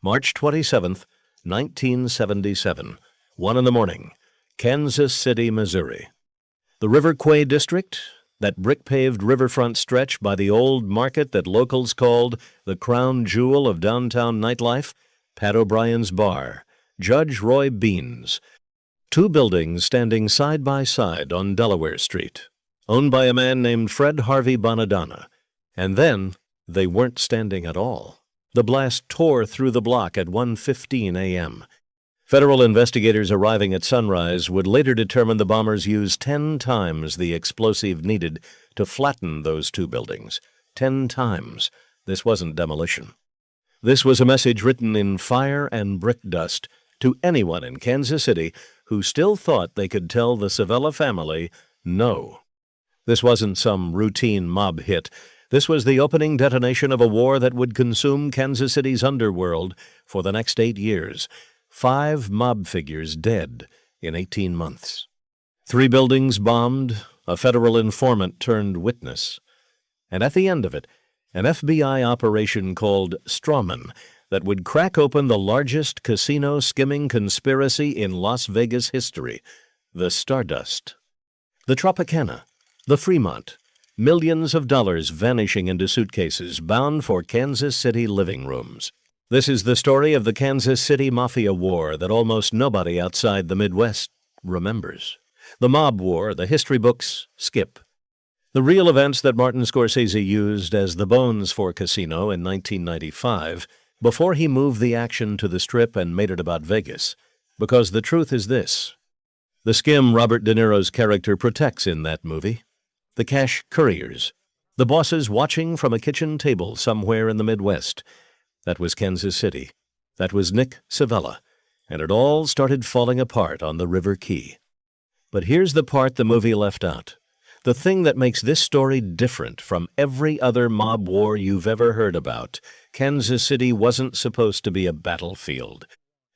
March 27th, 1977, 1 in the morning, Kansas City, Missouri. The River Quay District, that brick-paved riverfront stretch by the old market that locals called the crown jewel of downtown nightlife, Pat O'Brien's Bar, Judge Roy Bean's. Two buildings standing side by side on Delaware Street, owned by a man named Fred Harvey Bonadonna. And then they weren't standing at all. The blast tore through the block at 1:15 a.m. Federal investigators arriving at sunrise would later determine the bombers used 10 times the explosive needed to flatten those two buildings. 10 times. This wasn't demolition. This was a message written in fire and brick dust to anyone in Kansas City who still thought they could tell the Civella family no. This wasn't some routine mob hit. This was the opening detonation of a war that would consume Kansas City's underworld for the next 8 years. 5 mob figures dead in 18 months. 3 buildings bombed, a federal informant turned witness. And at the end of it, an FBI operation called Strawman that would crack open the largest casino skimming conspiracy in Las Vegas history, the Stardust. The Tropicana, the Fremont, millions of dollars vanishing into suitcases bound for Kansas City living rooms. This is the story of the Kansas City Mafia war that almost nobody outside the Midwest remembers. The mob war the history books skip. The real events that Martin Scorsese used as the bones for Casino in 1995 before he moved the action to the Strip and made it about Vegas. Because the truth is this. The skim Robert De Niro's character protects in that movie. The cash couriers. The bosses watching from a kitchen table somewhere in the Midwest. That was Kansas City. That was Nick Civella. And it all started falling apart on the River Quay. But here's the part the movie left out. The thing that makes this story different from every other mob war you've ever heard about. Kansas City wasn't supposed to be a battlefield.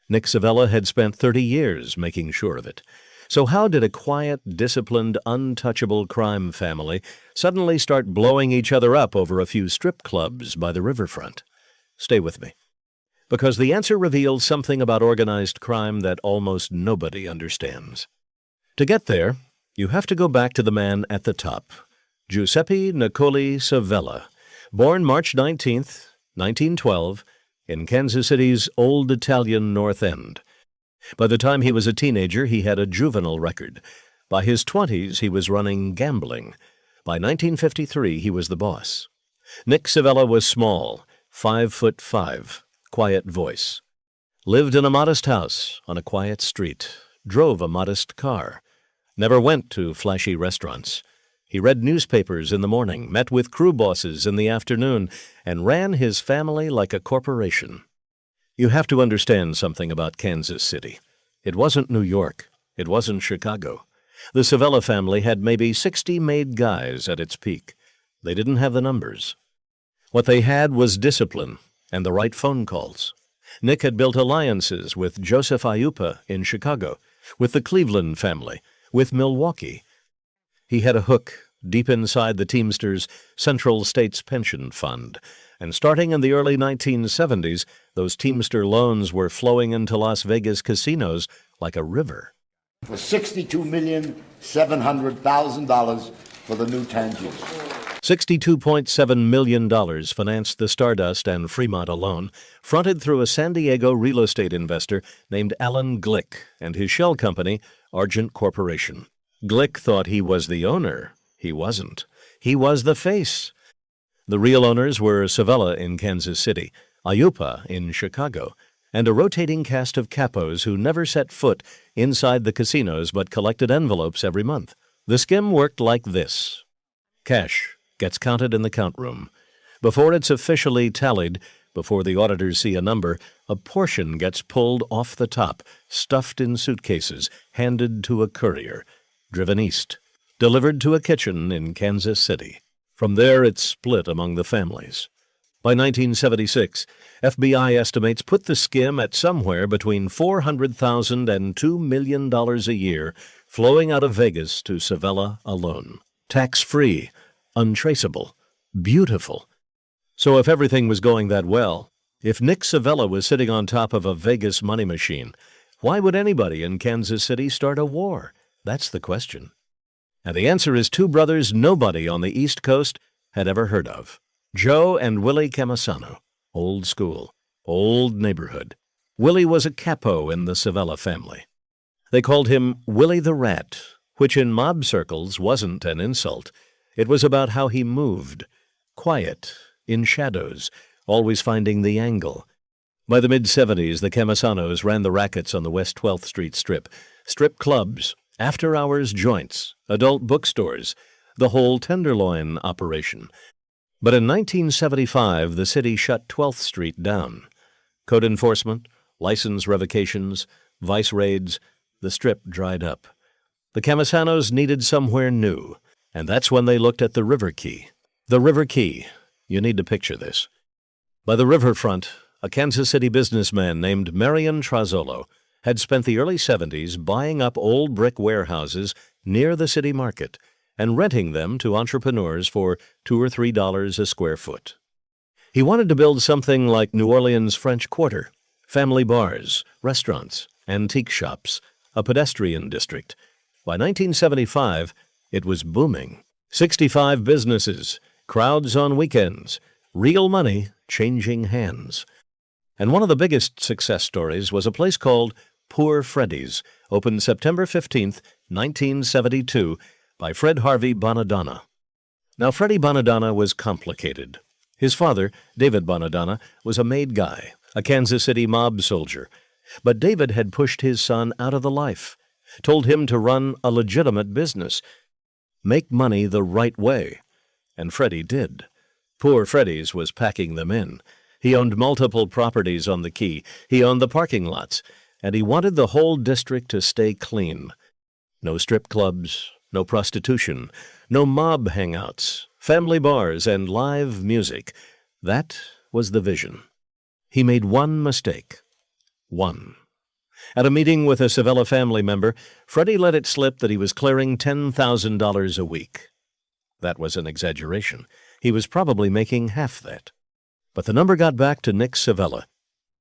Nick Civella had spent 30 years making sure of it. So how did a quiet, disciplined, untouchable crime family suddenly start blowing each other up over a few strip clubs by the riverfront? Stay with me. Because the answer reveals something about organized crime that almost nobody understands. To get there, you have to go back to the man at the top, Giuseppe Niccoli Civella, born March 19, 1912, in Kansas City's old Italian North End. By the time he was a teenager, he had a juvenile record. By his 20s, he was running gambling. By 1953, he was the boss. Nick Civella was small, 5'5", quiet voice. Lived in a modest house on a quiet street, drove a modest car. Never went to flashy restaurants. He read newspapers in the morning, met with crew bosses in the afternoon, and ran his family like a corporation. You have to understand something about Kansas City. It wasn't New York. It wasn't Chicago. The Civella family had maybe 60 made guys at its peak. They didn't have the numbers. What they had was discipline and the right phone calls. Nick had built alliances with Joseph Aiuppa in Chicago, with the Cleveland family, with Milwaukee. He had a hook deep inside the Teamsters' Central States Pension Fund, and starting in the early 1970s, those Teamster loans were flowing into Las Vegas casinos like a river. For $62,700,000 for the new Tangiers. $62.7 million financed the Stardust and Fremont alone, fronted through a San Diego real estate investor named Alan Glick and his shell company, Argent Corporation. Glick thought he was the owner. He wasn't. He was the face. The real owners were Civella in Kansas City, Aiuppa in Chicago, and a rotating cast of capos who never set foot inside the casinos but collected envelopes every month. The skim worked like this. Cash gets counted in the count room. Before it's officially tallied, before the auditors see a number, a portion gets pulled off the top, stuffed in suitcases, handed to a courier, driven east, delivered to a kitchen in Kansas City. From there, it's split among the families. By 1976, FBI estimates put the skim at somewhere between $400,000 and $2 million a year, flowing out of Vegas to Civella alone. Tax-free, untraceable, beautiful. So if everything was going that well, If Nick Savella was sitting on top of a Vegas money machine, why would anybody in Kansas City start a war? That's the question. And the answer is two brothers nobody on the East Coast had ever heard of. Joe and Willie Camasano. Old school, old neighborhood. Willie was a capo in the Savella family. They called him Willie the Rat, which in mob circles wasn't an insult. It was about how he moved. Quiet, in shadows, always finding the angle. By the mid-'70s, the Camasanos ran the rackets on the West 12th Street Strip. Strip clubs, after-hours joints, adult bookstores, the whole Tenderloin operation. But in 1975, the city shut 12th Street down. Code enforcement, license revocations, vice raids, the Strip dried up. The Camasanos needed somewhere new, and that's when they looked at the River Key. The River Key. You need to picture this. By the riverfront, a Kansas City businessman named Marion Trazzolo had spent the early 70s buying up old brick warehouses near the city market and renting them to entrepreneurs for $2 or $3 a square foot. He wanted to build something like New Orleans' French Quarter, family bars, restaurants, antique shops, a pedestrian district. By 1975, it was booming. 65 businesses, crowds on weekends, real money changing hands. And one of the biggest success stories was a place called Poor Freddy's, opened September 15th, 1972, by Fred Harvey Bonadonna. Now, Freddie Bonadonna was complicated. His father, David Bonadonna, was a made guy, a Kansas City mob soldier. But David had pushed his son out of the life, told him to run a legitimate business, make money the right way. And Freddie did. Poor Freddy's was packing them in. He owned multiple properties on the Key. He owned the parking lots. And he wanted the whole district to stay clean. No strip clubs, no prostitution, no mob hangouts, family bars, and live music. That was the vision. He made one mistake. One. At a meeting with a Savella family member, Freddie let it slip that he was clearing $10,000 a week. That was an exaggeration. He was probably making half that. But the number got back to Nick Savella.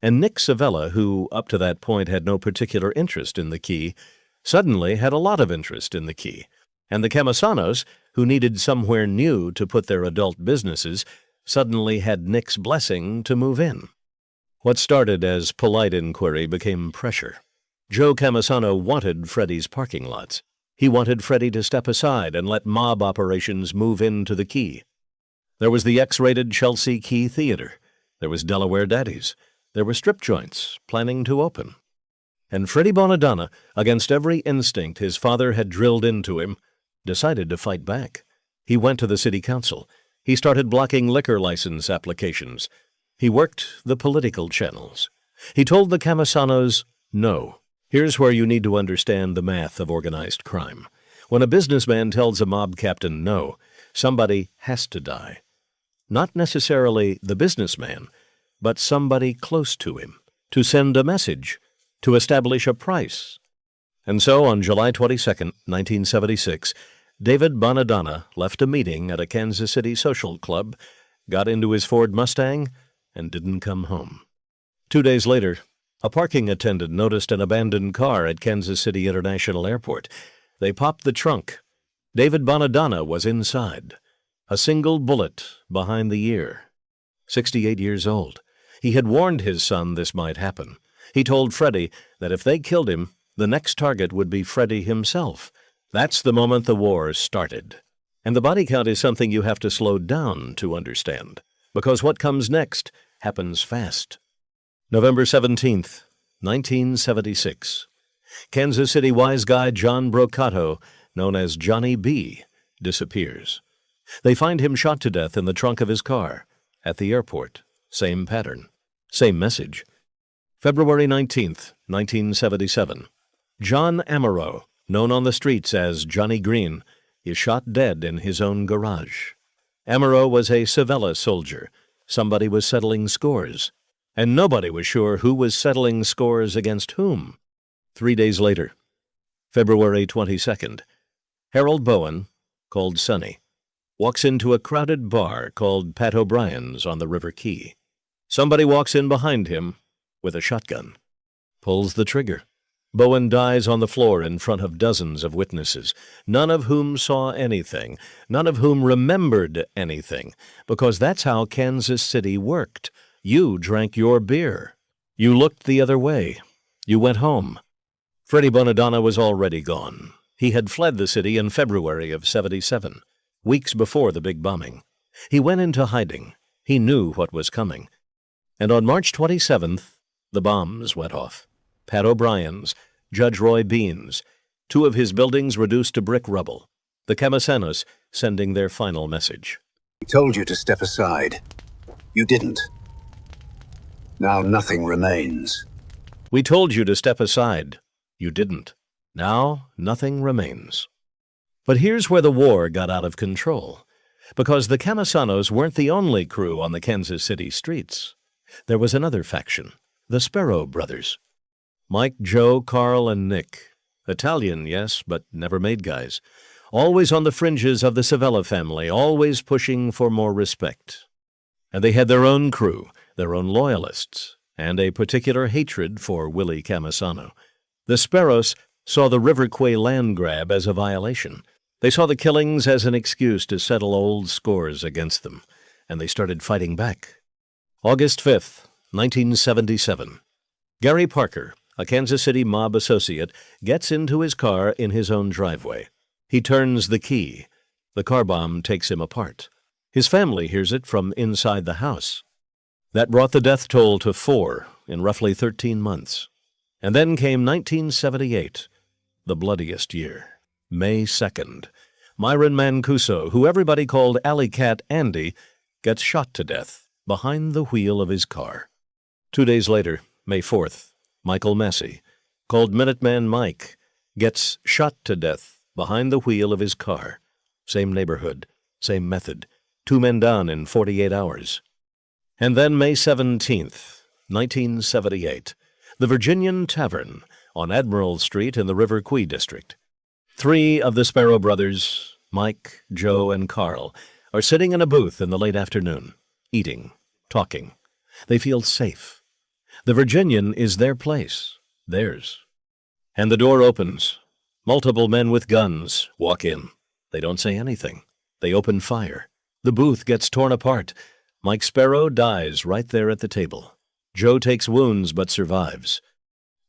And Nick Savella, who up to that point had no particular interest in the Key, suddenly had a lot of interest in the Key. And the Camasanos, who needed somewhere new to put their adult businesses, suddenly had Nick's blessing to move in. What started as polite inquiry became pressure. Joe Camasano wanted Freddie's parking lots. He wanted Freddie to step aside and let mob operations move into the Key. There was the X-rated Chelsea Key Theater. There was Delaware Daddies. There were strip joints planning to open. And Freddie Bonadonna, against every instinct his father had drilled into him, decided to fight back. He went to the city council. He started blocking liquor license applications. He worked the political channels. He told the Camasanos, no. Here's where you need to understand the math of organized crime. When a businessman tells a mob captain no, somebody has to die. Not necessarily the businessman, but somebody close to him, to send a message, to establish a price. And so on July 22, 1976, David Bonadonna left a meeting at a Kansas City social club, got into his Ford Mustang, and didn't come home. 2 days later, a parking attendant noticed an abandoned car at Kansas City International Airport. They popped the trunk. David Bonadonna was inside, a single bullet behind the ear. 68 years old. He had warned his son this might happen. He told Freddie that if they killed him, the next target would be Freddie himself. That's the moment the war started. And the body count is something you have to slow down to understand, because what comes next happens fast. November 17th, 1976. Kansas City wise guy John Brocato, known as Johnny B., disappears. They find him shot to death in the trunk of his car. At the airport. Same pattern. Same message. February 19th, 1977. John Amaro, known on the streets as Johnny Green, is shot dead in his own garage. Amaro was a Savella soldier. Somebody was settling scores. And nobody was sure who was settling scores against whom. 3 days later, February 22nd, Harold Bowen, called Sonny, walks into a crowded bar called Pat O'Brien's on the River Key. Somebody walks in behind him with a shotgun, pulls the trigger. Bowen dies on the floor in front of dozens of witnesses, none of whom saw anything, none of whom remembered anything, because that's how Kansas City worked. You drank your beer. You looked the other way. You went home. Freddie Bonadonna was already gone. He had fled the city in February of '77, weeks before the big bombing. He went into hiding. He knew what was coming. And on March 27th, the bombs went off. Pat O'Brien's, Judge Roy Bean's, 2 of his buildings reduced to brick rubble. The Camisanos sending their final message. We told you to step aside. You didn't. Now nothing remains. We told you to step aside. You didn't. Now nothing remains. But here's where the war got out of control. Because the Camisanos weren't the only crew on the Kansas City streets. There was another faction, the Sparrow brothers. Mike, Joe, Carl, and Nick. Italian, yes, but never made guys. Always on the fringes of the Civella family, always pushing for more respect. And they had their own crew, their own loyalists, and a particular hatred for Willie Camisano. The Sparrows saw the River Quay land grab as a violation. They saw the killings as an excuse to settle old scores against them, and they started fighting back. August 5th, 1977. Gary Parker, a Kansas City mob associate, gets into his car in his own driveway. He turns the key. The car bomb takes him apart. His family hears it from inside the house. That brought the death toll to 4 in roughly 13 months. And then came 1978, the bloodiest year. May 2nd. Myron Mancuso, who everybody called Alley Cat Andy, gets shot to death behind the wheel of his car. 2 days later, May 4th, Michael Massey, called Minuteman Mike, gets shot to death behind the wheel of his car. Same neighborhood, same method. 2 men down in 48 hours. And then May 17th, 1978, the Virginian Tavern on Admiral Street in the River Quay district. 3 of the Sparrow brothers, Mike, Joe, and Carl, are sitting in a booth in the late afternoon, eating, talking. They feel safe. The Virginian is their place, theirs. And the door opens. Multiple men with guns walk in. They don't say anything. They open fire. The booth gets torn apart. Mike Sparrow dies right there at the table. Joe takes wounds but survives.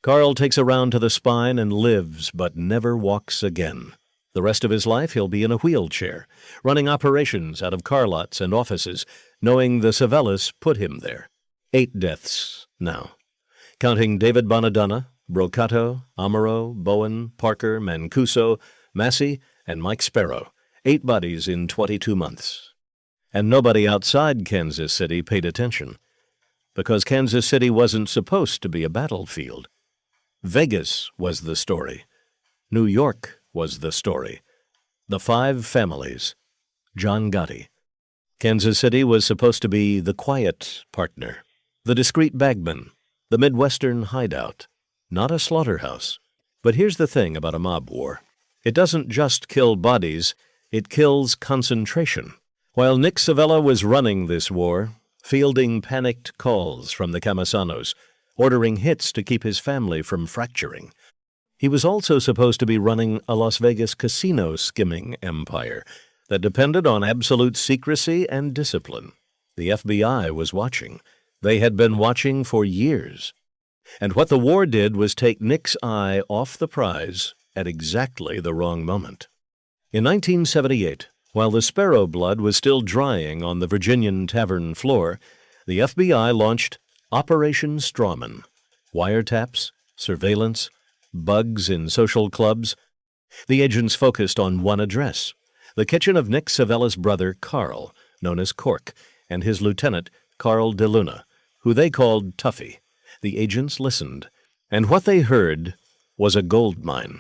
Carl takes a round to the spine and lives but never walks again. The rest of his life he'll be in a wheelchair, running operations out of car lots and offices, knowing the Civellas put him there. 8 deaths now, counting David Bonadonna, Brocato, Amaro, Bowen, Parker, Mancuso, Massey, and Mike Sparrow. 8 bodies in 22 months. And nobody outside Kansas City paid attention, because Kansas City wasn't supposed to be a battlefield. Vegas was the story. New York was the story. The 5 families. John Gotti. Kansas City was supposed to be the quiet partner, the discreet bagman, the Midwestern hideout, not a slaughterhouse. But here's the thing about a mob war. It doesn't just kill bodies, it kills concentration. While Nick Civella was running this war, fielding panicked calls from the Camisanos, ordering hits to keep his family from fracturing, he was also supposed to be running a Las Vegas casino skimming empire that depended on absolute secrecy and discipline. The FBI was watching. They had been watching for years. And what the war did was take Nick's eye off the prize at exactly the wrong moment. In 1978, while the Sparrow blood was still drying on the Virginian tavern floor, the FBI launched Operation Strawman. Wiretaps, surveillance, bugs in social clubs. The agents focused on one address, the kitchen of Nick Civella's brother, Carl, known as Cork, and his lieutenant, Carl DeLuna, who they called Tuffy. The agents listened, and what they heard was a gold mine.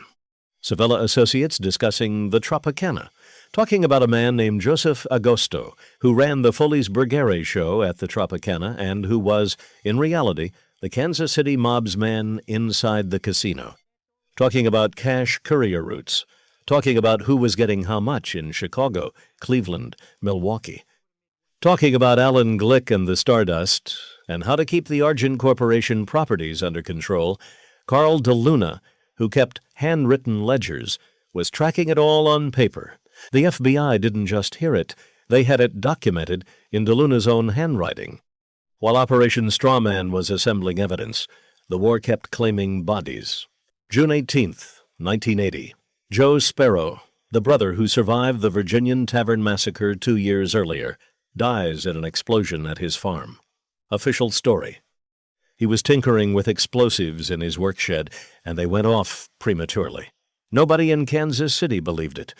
Civella associates discussing the Tropicana, talking about a man named Joseph Agosto, who ran the Foley's Burgere show at the Tropicana and who was, in reality, the Kansas City mob's man inside the casino. Talking about cash courier routes, talking about who was getting how much in Chicago, Cleveland, Milwaukee. Talking about Alan Glick and the Stardust, and how to keep the Argent Corporation properties under control, Carl DeLuna, who kept handwritten ledgers, was tracking it all on paper. The FBI didn't just hear it, they had it documented in DeLuna's own handwriting. While Operation Strawman was assembling evidence, the war kept claiming bodies. June 18, 1980. Joe Sparrow, the brother who survived the Virginian Tavern Massacre 2 years earlier, dies in an explosion at his farm. Official story. He was tinkering with explosives in his work shed, and they went off prematurely. Nobody in Kansas City believed it.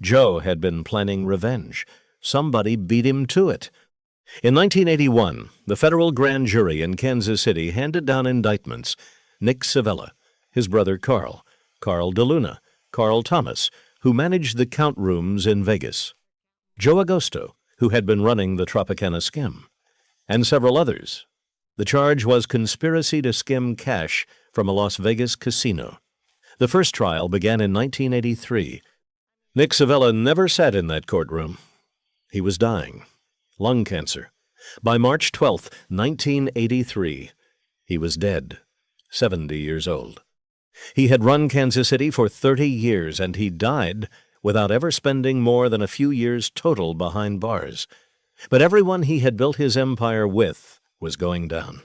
Joe had been planning revenge. Somebody beat him to it. In 1981, the federal grand jury in Kansas City handed down indictments. Nick Savella, his brother Carl DeLuna, Carl Thomas, who managed the count rooms in Vegas, Joe Agosto, who had been running the Tropicana skim, and several others. The charge was conspiracy to skim cash from a Las Vegas casino. The first trial began in 1983. Nick Savella never sat in that courtroom. He was dying. Lung cancer. By March 12, 1983, he was dead, 70 years old. He had run Kansas City for 30 years, and he died without ever spending more than a few years total behind bars. But everyone he had built his empire with was going down.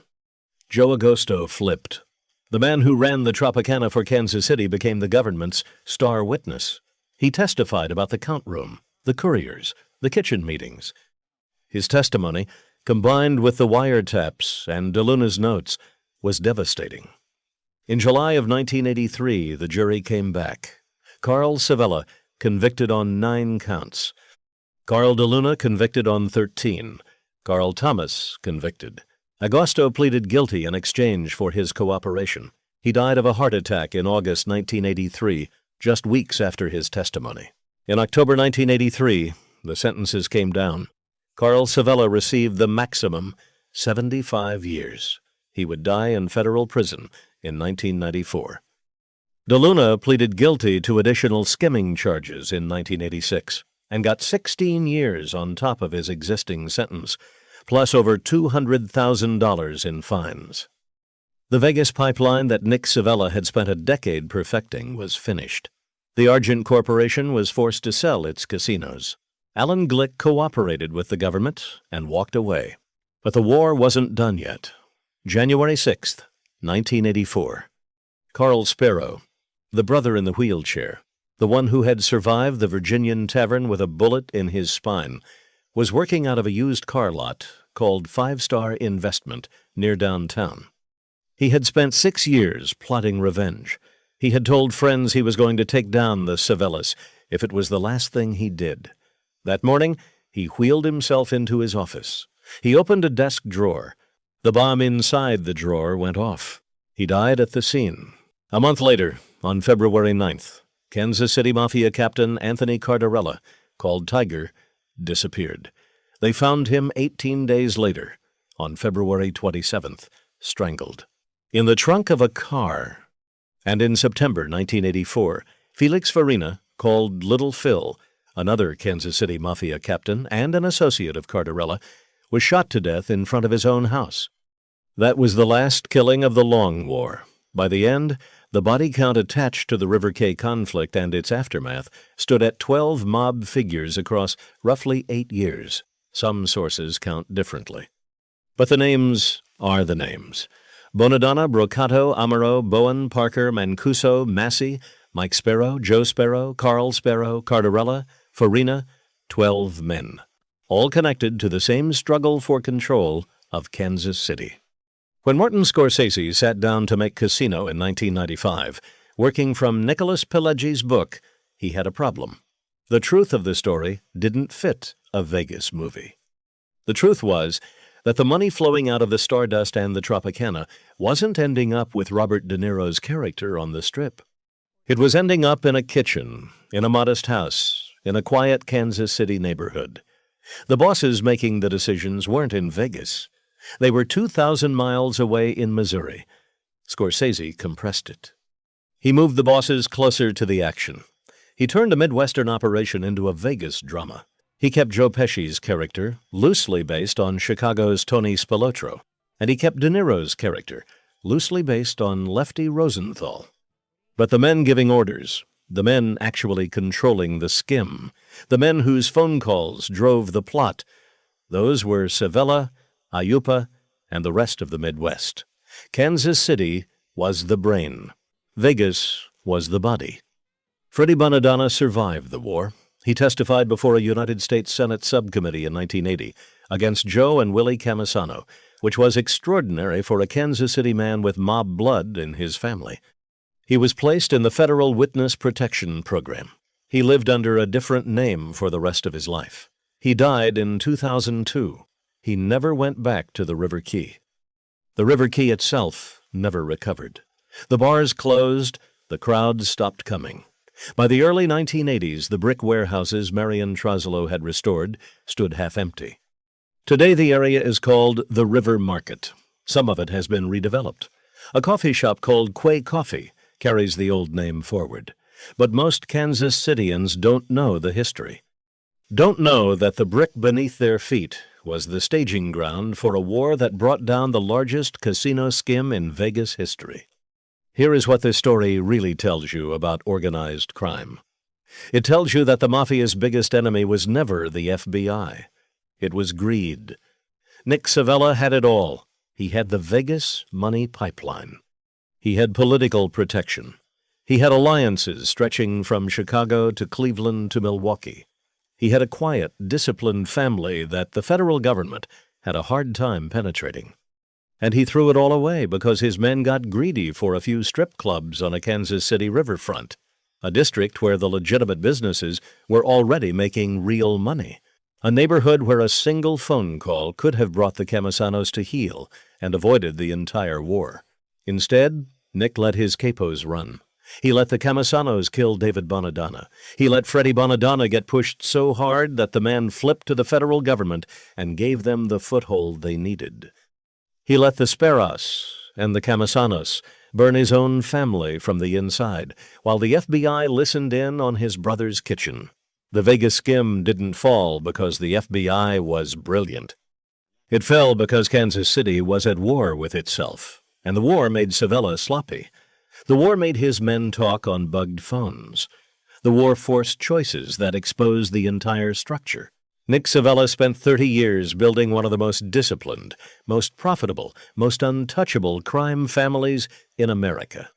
Joe Agosto flipped. The man who ran the Tropicana for Kansas City became the government's star witness. He testified about the count room, the couriers, the kitchen meetings. His testimony, combined with the wiretaps and DeLuna's notes, was devastating. In July of 1983, the jury came back. Carl Savella convicted on 9 counts. Carl DeLuna convicted on 13. Carl Thomas convicted. Agosto pleaded guilty in exchange for his cooperation. He died of a heart attack in August 1983, just weeks after his testimony. In October 1983, the sentences came down. Carl Savella received the maximum, 75 years. He would die in federal prison in 1994. DeLuna pleaded guilty to additional skimming charges in 1986 and got 16 years on top of his existing sentence, plus over $200,000 in fines. The Vegas pipeline that Nick Savella had spent a decade perfecting was finished. The Argent Corporation was forced to sell its casinos. Alan Glick cooperated with the government and walked away. But the war wasn't done yet. January 6, 1984. Carl Sparrow, the brother in the wheelchair, the one who had survived the Virginian Tavern with a bullet in his spine, was working out of a used car lot called 5 Star Investment near downtown. He had spent 6 years plotting revenge. He had told friends he was going to take down the Savellas if it was the last thing he did. That morning, he wheeled himself into his office. He opened a desk drawer. The bomb inside the drawer went off. He died at the scene. A month later, on February 9th, Kansas City Mafia captain Anthony Cardarella, called Tiger, disappeared. They found him 18 days later, on February 27th, strangled. In the trunk of a car. And in September 1984, Felix Farina, called Little Phil, another Kansas City Mafia captain and an associate of Cardarella, was shot to death in front of his own house. That was the last killing of the Long War. By the end, the body count attached to the River Cay conflict and its aftermath stood at 12 mob figures across roughly 8 years. Some sources count differently. But the names are the names. Bonadonna, Brocato, Amaro, Bowen, Parker, Mancuso, Massey, Mike Sparrow, Joe Sparrow, Carl Sparrow, Cardarella, Farina, 12 men, all connected to the same struggle for control of Kansas City. When Martin Scorsese sat down to make Casino in 1995, working from Nicholas Pileggi's book, he had a problem. The truth of the story didn't fit a Vegas movie. The truth was that the money flowing out of the Stardust and the Tropicana wasn't ending up with Robert De Niro's character on the Strip. It was ending up in a kitchen, in a modest house, in a quiet Kansas City neighborhood. The bosses making the decisions weren't in Vegas. They were 2,000 miles away in Missouri. Scorsese compressed it. He moved the bosses closer to the action. He turned a Midwestern operation into a Vegas drama. He kept Joe Pesci's character loosely based on Chicago's Tony Spilotro, and he kept De Niro's character, loosely based on Lefty Rosenthal. But the men giving orders, the men actually controlling the skim, the men whose phone calls drove the plot, those were Civella, Ayupa, and the rest of the Midwest. Kansas City was the brain. Vegas was the body. Freddie Bonadonna survived the war. He testified before a United States Senate subcommittee in 1980 against Joe and Willie Camisano, which was extraordinary for a Kansas City man with mob blood in his family. He was placed in the Federal Witness Protection Program. He lived under a different name for the rest of his life. He died in 2002. He never went back to the River Key. The River Key itself never recovered. The bars closed, the crowds stopped coming. By the early 1980s, the brick warehouses Marion Troslow had restored stood half empty. Today the area is called the River Market. Some of it has been redeveloped. A coffee shop called Quay Coffee carries the old name forward. But most Kansas Cityans don't know the history. Don't know that the brick beneath their feet was the staging ground for a war that brought down the largest casino skim in Vegas history. Here is what this story really tells you about organized crime. It tells you that the Mafia's biggest enemy was never the FBI. It was greed. Nick Civella had it all. He had the Vegas money pipeline. He had political protection. He had alliances stretching from Chicago to Cleveland to Milwaukee. He had a quiet, disciplined family that the federal government had a hard time penetrating. And he threw it all away because his men got greedy for a few strip clubs on a Kansas City riverfront, a district where the legitimate businesses were already making real money, a neighborhood where a single phone call could have brought the Camisanos to heel and avoided the entire war. Instead, Nick let his capos run. He let the Camisanos kill David Bonadonna. He let Freddie Bonadonna get pushed so hard that the man flipped to the federal government and gave them the foothold they needed. He let the Speros and the Camisanos burn his own family from the inside, while the FBI listened in on his brother's kitchen. The Vegas skim didn't fall because the FBI was brilliant. It fell because Kansas City was at war with itself, and the war made Civella sloppy. The war made his men talk on bugged phones. The war forced choices that exposed the entire structure. Nick Civella spent 30 years building one of the most disciplined, most profitable, most untouchable crime families in America.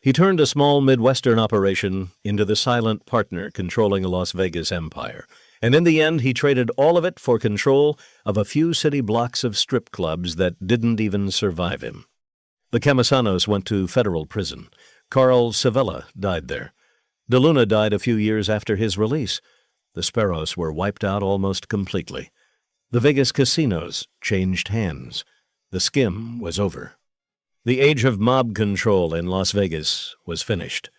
He turned a small Midwestern operation into the silent partner controlling a Las Vegas empire, and in the end he traded all of it for control of a few city blocks of strip clubs that didn't even survive him. The Camisanos went to federal prison. Carl Civella died there. DeLuna died a few years after his release. The Speros were wiped out almost completely. The Vegas casinos changed hands. The skim was over. The age of mob control in Las Vegas was finished.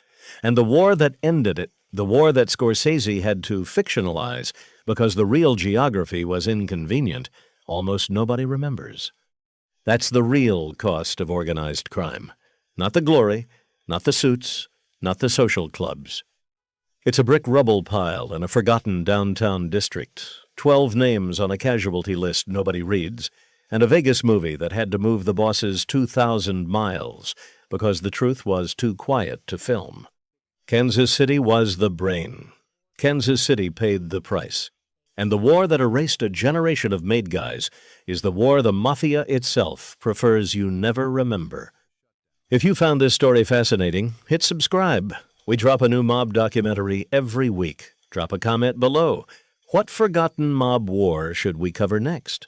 And the war that ended it, the war that Scorsese had to fictionalize because the real geography was inconvenient, almost nobody remembers. That's the real cost of organized crime. Not the glory, not the suits, not the social clubs. It's a brick rubble pile in a forgotten downtown district, 12 names on a casualty list nobody reads, and a Vegas movie that had to move the bosses 2,000 miles because the truth was too quiet to film. Kansas City was the brain. Kansas City paid the price. And the war that erased a generation of made guys is the war the Mafia itself prefers you never remember. If you found this story fascinating, hit subscribe. We drop a new mob documentary every week. Drop a comment below. What forgotten mob war should we cover next?